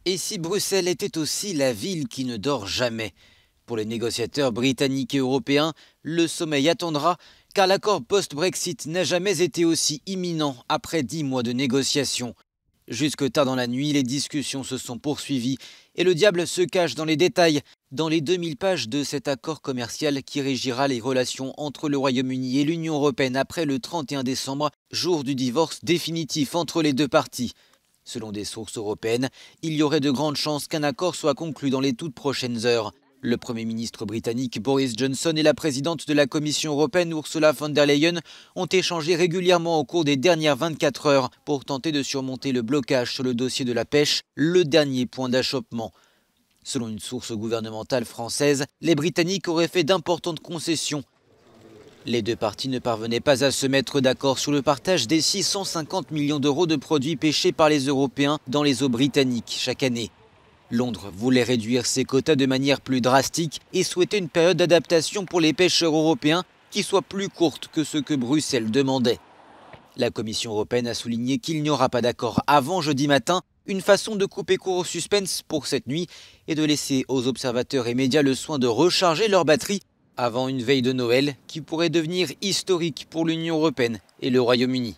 Et si Bruxelles était aussi la ville qui ne dort jamais? Pour les négociateurs britanniques et européens, le sommeil attendra, car l'accord post-Brexit n'a jamais été aussi imminent après 10 mois de négociations. Jusque tard dans la nuit, les discussions se sont poursuivies et le diable se cache dans les détails, dans les 2000 pages de cet accord commercial qui régira les relations entre le Royaume-Uni et l'Union européenne après le 31 décembre, jour du divorce définitif entre les deux parties. Selon des sources européennes, il y aurait de grandes chances qu'un accord soit conclu dans les toutes prochaines heures. Le Premier ministre britannique Boris Johnson et la présidente de la Commission européenne Ursula von der Leyen ont échangé régulièrement au cours des dernières 24 heures pour tenter de surmonter le blocage sur le dossier de la pêche, le dernier point d'achoppement. Selon une source gouvernementale française, les Britanniques auraient fait d'importantes concessions. Les deux parties ne parvenaient pas à se mettre d'accord sur le partage des 650 millions d'euros de produits pêchés par les Européens dans les eaux britanniques chaque année. Londres voulait réduire ses quotas de manière plus drastique et souhaitait une période d'adaptation pour les pêcheurs européens qui soit plus courte que ce que Bruxelles demandait. La Commission européenne a souligné qu'il n'y aura pas d'accord avant jeudi matin, une façon de couper court au suspense pour cette nuit et de laisser aux observateurs et médias le soin de recharger leurs batteries avant une veille de Noël qui pourrait devenir historique pour l'Union européenne et le Royaume-Uni.